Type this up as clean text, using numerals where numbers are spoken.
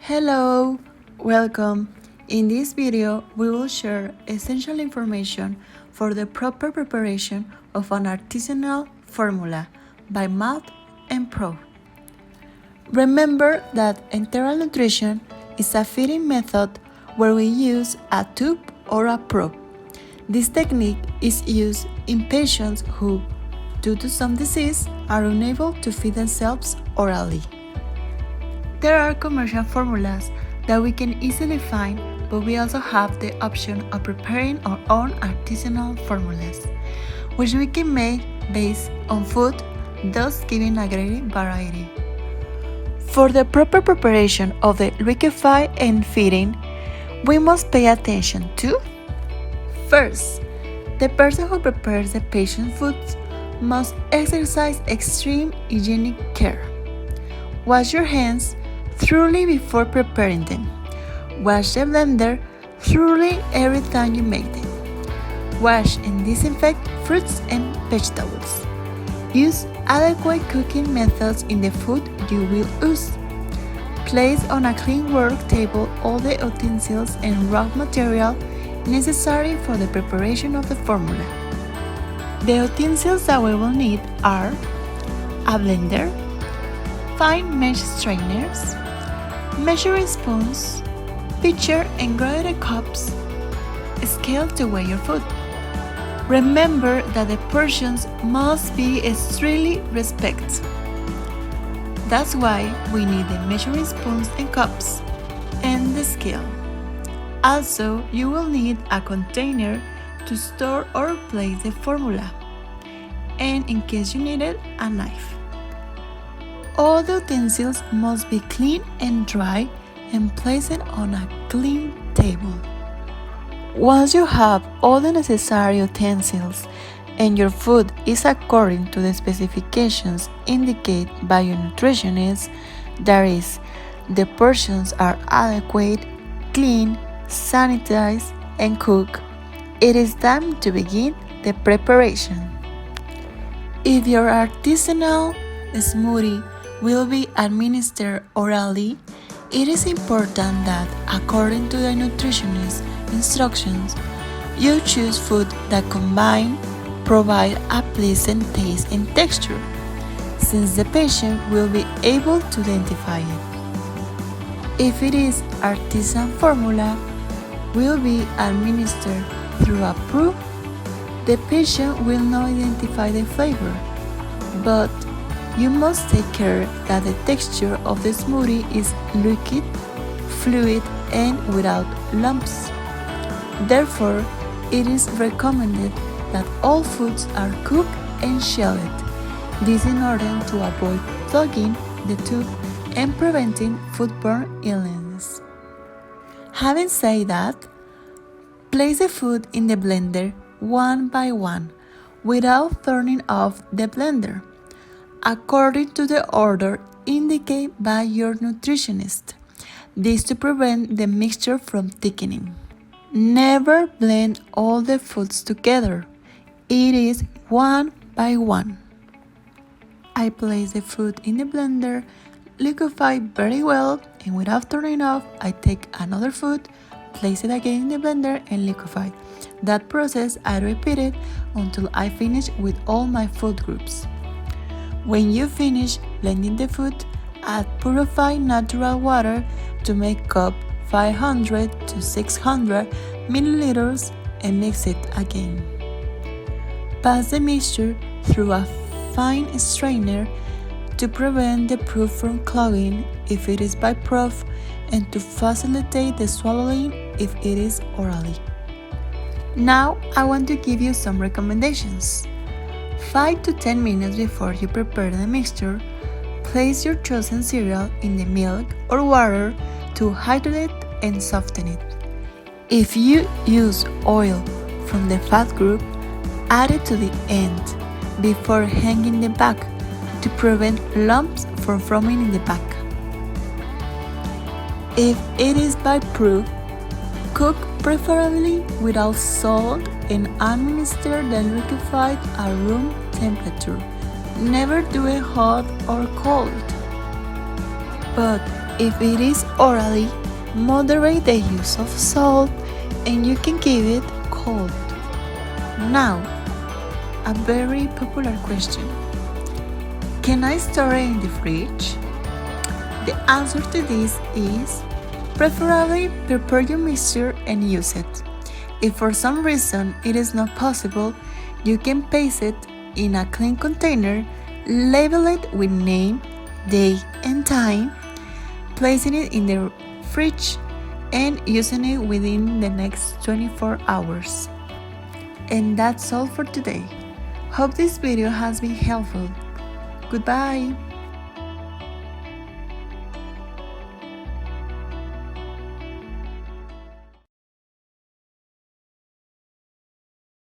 Hello, welcome. In this video, we will share essential information for the proper preparation of an artisanal formula by Math and Pro. Remember that enteral nutrition is a feeding method where we use a tube or a probe. This technique is used in patients who, due to some disease, are unable to feed themselves orally. There are commercial formulas that we can easily find, but we also have the option of preparing our own artisanal formulas, which we can make based on food, thus giving a great variety. For the proper preparation of the liquefy and feeding, we must pay attention to: first, the person who prepares the patient's foods must exercise extreme hygienic care. Wash your hands thoroughly before preparing them. Wash the blender thoroughly every time you make them. Wash and disinfect fruits and vegetables. Use adequate cooking methods in the food you will use. Place on a clean work table all the utensils and raw material necessary for the preparation of the formula. The utensils that we will need are a blender, fine mesh strainers, measuring spoons, pitcher and grated cups, scale to weigh your food. Remember that the portions must be strictly respected. That's why we need the measuring spoons and cups and the scale. Also, you will need a container to store or place the formula, and in case you need it, a knife. All the utensils must be clean and dry and placed on a clean table. Once you have all the necessary utensils and your food is according to the specifications indicated by your nutritionist, that is, the portions are adequate, clean, sanitized, and cooked, it is time to begin the preparation. If your artisanal smoothie will be administered orally, it is important that, according to the nutritionist's instructions, you choose food that provide a pleasant taste and texture, since the patient will be able to identify it. If it is artisan formula will be administered through a probe, the patient will not identify the flavor, but you must take care that the texture of the smoothie is liquid, fluid, and without lumps. Therefore, it is recommended that all foods are cooked and shelled. This in order to avoid clogging the tube and preventing foodborne illness. Having said that, place the food in the blender one by one without turning off the blender, according to the order indicated by your nutritionist. This to prevent the mixture from thickening. Never blend all the foods together. It is one by one. I place the food in the blender, liquefy very well, and without turning off, I take another food, place it again in the blender, and liquefy. That process I repeated until I finish with all my food groups. When you finish blending the food, add purified natural water to make up 500 to 600 milliliters and mix it again. Pass the mixture through a fine strainer to prevent the probe from clogging if it is by probe and to facilitate the swallowing if it is orally. Now I want to give you some recommendations. 5 to 10 minutes before you prepare the mixture, place your chosen cereal in the milk or water to hydrate and soften it. If you use oil from the fat group, add it to the end before hanging the back to prevent lumps from forming in the back. If it is by proof, cook preferably without salt and administer the liquefied at room temperature. Never do it hot or cold. But If it is orally, moderate the use of salt and you can keep it cold. Now, a very popular question. Can I store it in the fridge? The answer to this is preferably prepare your mixture and use it. If for some reason it is not possible, you can place it in a clean container, label it with name, date, and time, placing it in the fridge and using it within the next 24 hours. And that's all for today. Hope this video has been helpful. Goodbye.